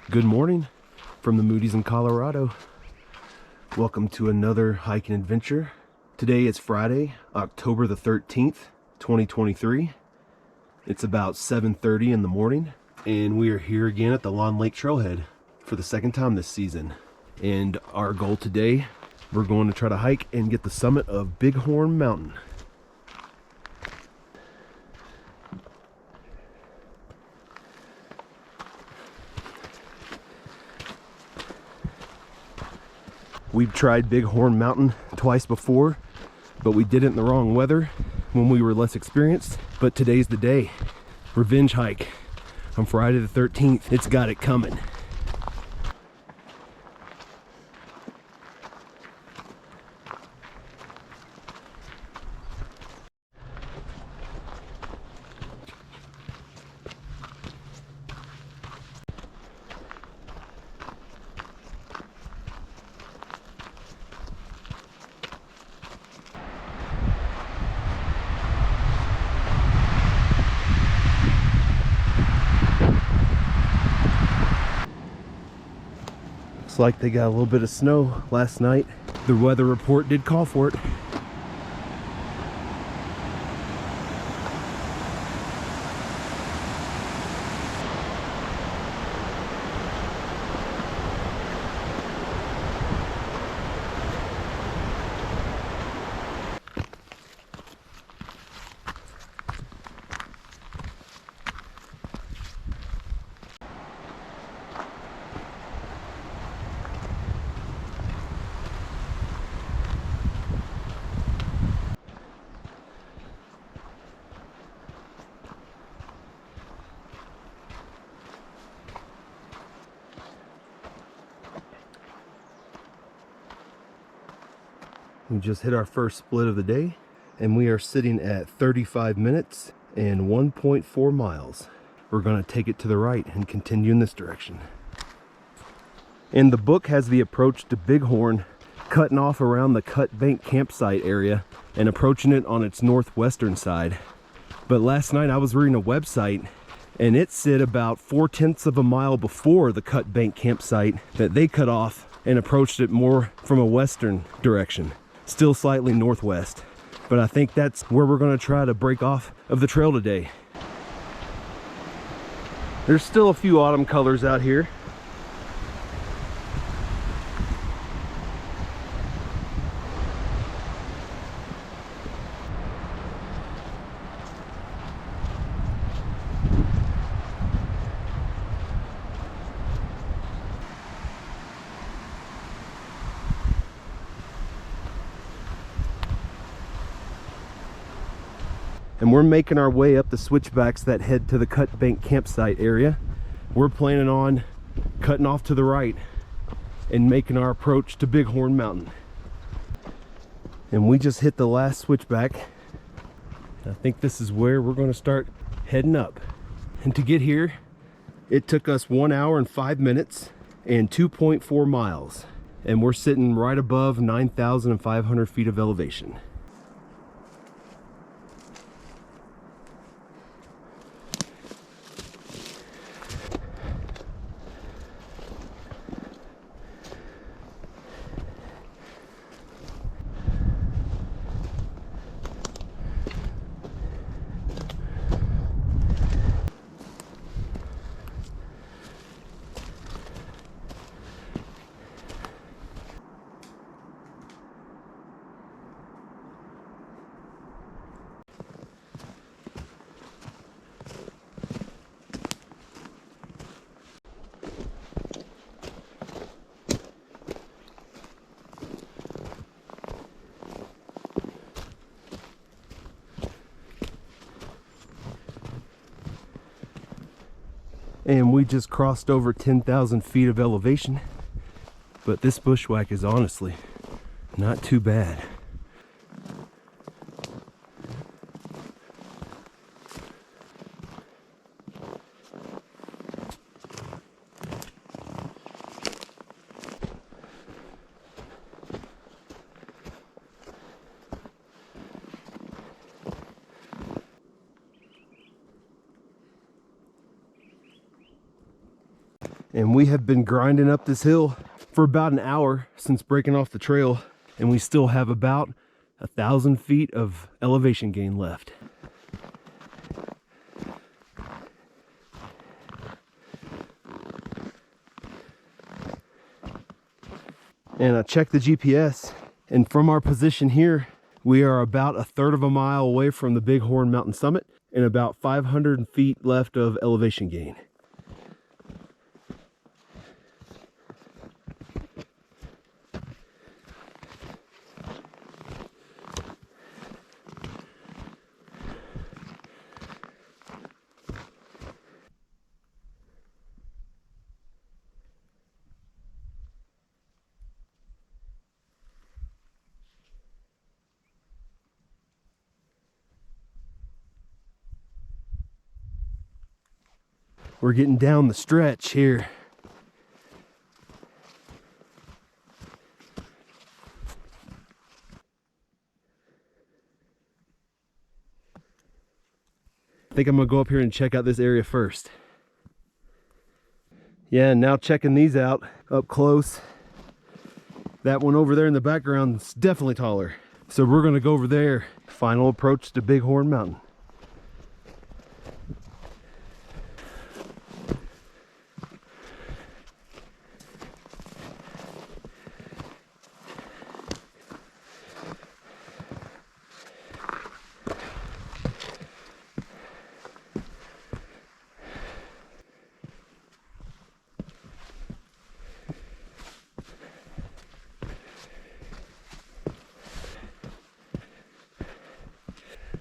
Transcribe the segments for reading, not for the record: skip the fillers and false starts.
Good morning from the Moody's in Colorado. Welcome to another hiking adventure. Today is Friday, October the 13th, 2023. It's about 7:30 in the morning, and we are here again at the Lawn Lake Trailhead for the second time this season. And our goal today, we're going to try to hike and get the summit of Bighorn Mountain. We've tried Bighorn Mountain twice before, but we did it in the wrong weather when we were less experienced. But today's the day. Revenge hike on Friday the 13th. It's got it coming. Looks like they got a little bit of snow last night. The weather report did call for it. We just hit our first split of the day, and we are sitting at 35 minutes and 1.4 miles. We're going to take it to the right and continue in this direction. And the book has the approach to Bighorn cutting off around the Cut Bank campsite area and approaching it on its northwestern side. But last night I was reading a website, and it said about 4/10 of a mile before the Cut Bank campsite that they cut off and approached it more from a western direction. Still slightly northwest, but I think that's where we're going to try to break off of the trail today. There's still a few autumn colors out here. And we're making our way up the switchbacks that head to the Cut Bank campsite area. We're planning on cutting off to the right and making our approach to Bighorn Mountain. And we just hit the last switchback. I think this is where we're going to start heading up. And to get here, it took us 1 hour and 5 minutes and 2.4 miles. And we're sitting right above 9,500 feet of elevation. And we just crossed over 10,000 feet of elevation, but this bushwhack is honestly not too bad. And we have been grinding up this hill for about an hour since breaking off the trail, and we still have about 1,000 feet of elevation gain left. And I checked the GPS, and from our position here, we are about 1/3 of a mile away from the Bighorn Mountain summit and about 500 feet left of elevation gain. We're getting down the stretch here. I think I'm gonna go up here and check out this area first. Yeah, now checking these out up close. That one over there in the background is definitely taller. So we're gonna go over there. Final approach to Bighorn Mountain.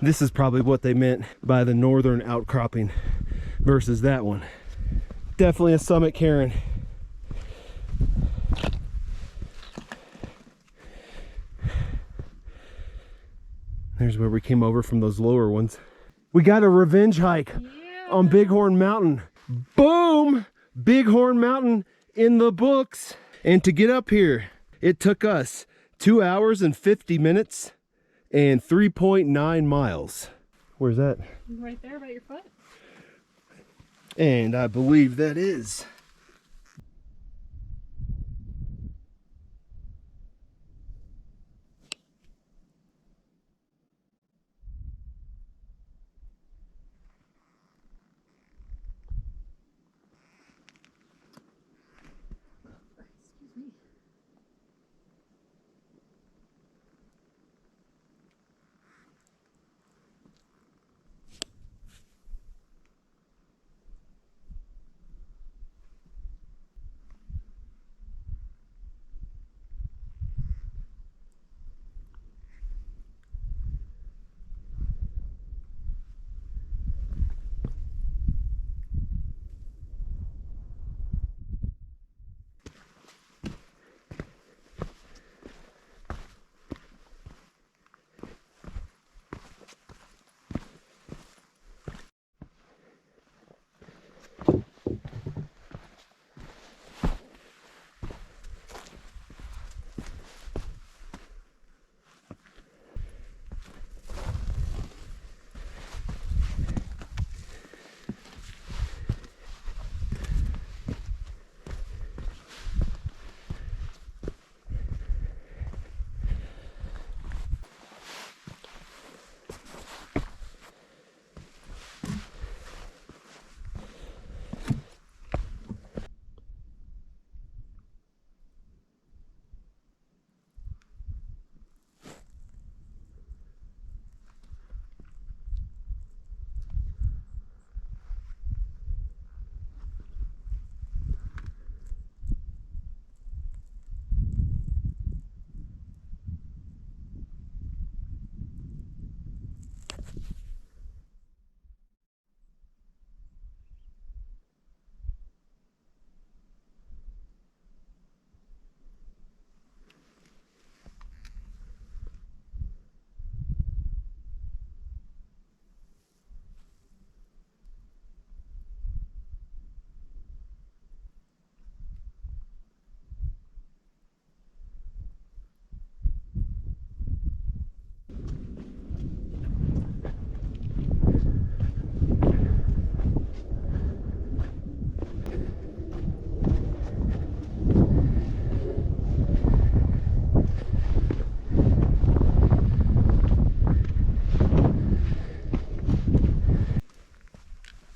This is probably what they meant by the northern outcropping versus that one. Definitely a summit cairn. There's where we came over from those lower ones. We got a revenge hike on Bighorn Mountain. Boom! Bighorn Mountain in the books. And to get up here, it took us 2 hours and 50 minutes and 3.9 miles. Where's that? Right there by your foot. And I believe that is.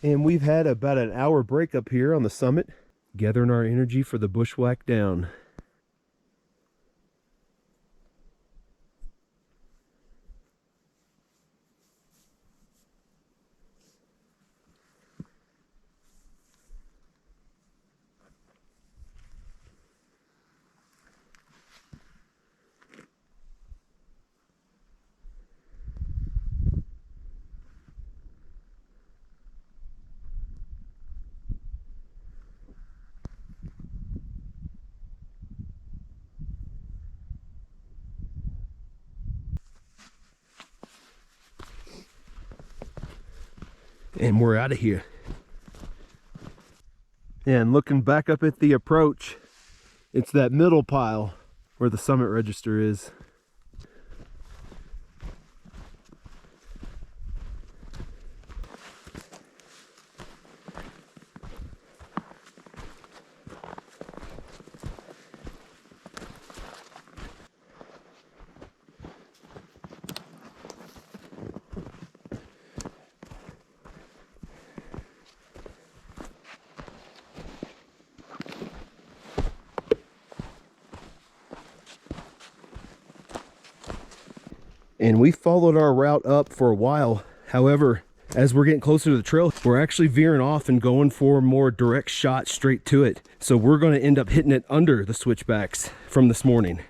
And we've had about an hour break up here on the summit, gathering our energy for the bushwhack down. And we're out of here. And looking back up at the approach, it's that middle pile where the summit register is. And we followed our route up for a while. However, as we're getting closer to the trail, we're actually veering off and going for a more direct shot straight to it. So we're going to end up hitting it under the switchbacks from this morning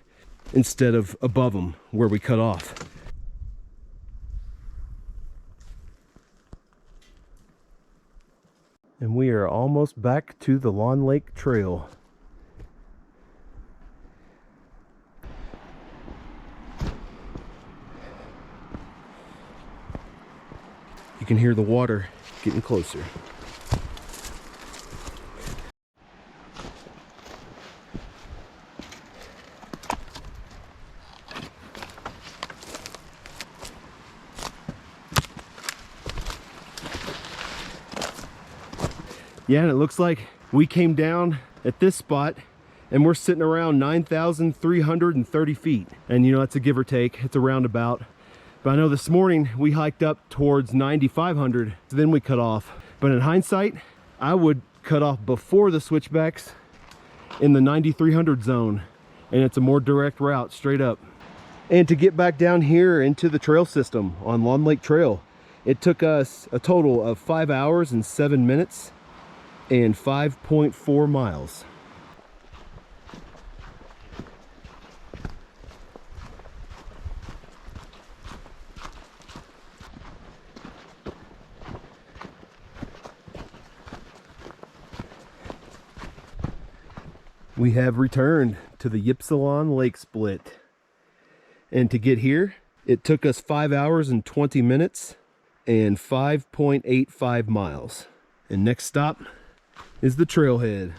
instead of above them where we cut off. And we are almost back to the Lawn Lake Trail. You can hear the water getting closer. Yeah, and it looks like we came down at this spot and we're sitting around 9,330 feet. And you know, that's a give or take, it's a roundabout. But I know this morning we hiked up towards 9,500, then we cut off. But in hindsight, I would cut off before the switchbacks in the 9,300 zone. And it's a more direct route straight up. And to get back down here into the trail system on Lawn Lake Trail, it took us a total of 5 hours and 7 minutes and 5.4 miles. We have returned to the Ypsilon Lake Split. And to get here, it took us 5 hours and 20 minutes and 5.85 miles. And next stop is the trailhead.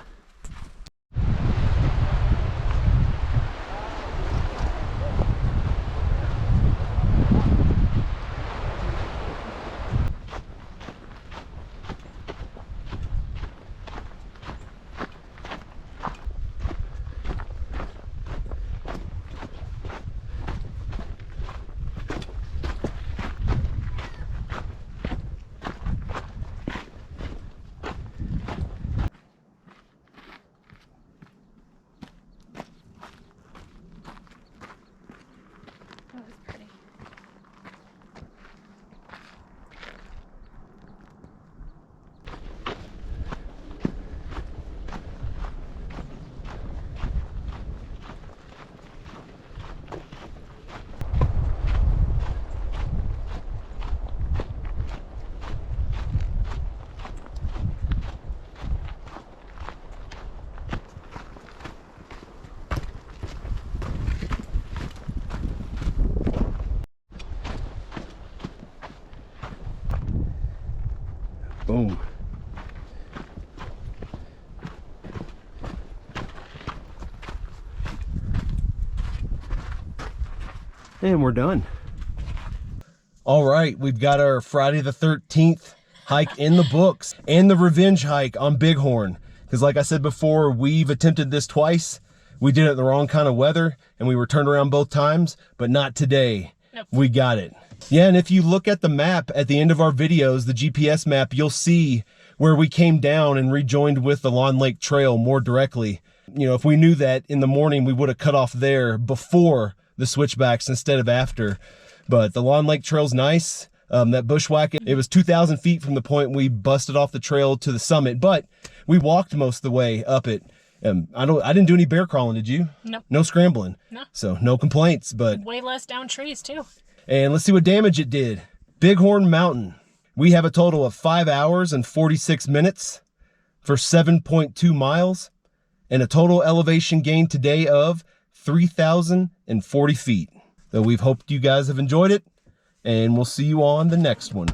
Boom. And we're done. All right, we've got our Friday the 13th hike in the books and the revenge hike on Bighorn. Because like I said before, we've attempted this twice. We did it in the wrong kind of weather and we were turned around both times, but not today. Nope. We got it. Yeah, and if you look at the map at the end of our videos, the GPS map, you'll see where we came down and rejoined with the Lawn Lake Trail more directly. You know, if we knew that in the morning, we would have cut off there before the switchbacks instead of after. But the Lawn Lake Trail's nice. That bushwhack, it was 2,000 feet from the point we busted off the trail to the summit, but we walked most of the way up it. I didn't do any bear crawling, did you? No. No scrambling. No. So no complaints, but. Way less down trees too. And let's see what damage it did. Bighorn Mountain. We have a total of 5 hours and 46 minutes for 7.2 miles and a total elevation gain today of 3,040 feet. So we've hoped you guys have enjoyed it, and we'll see you on the next one.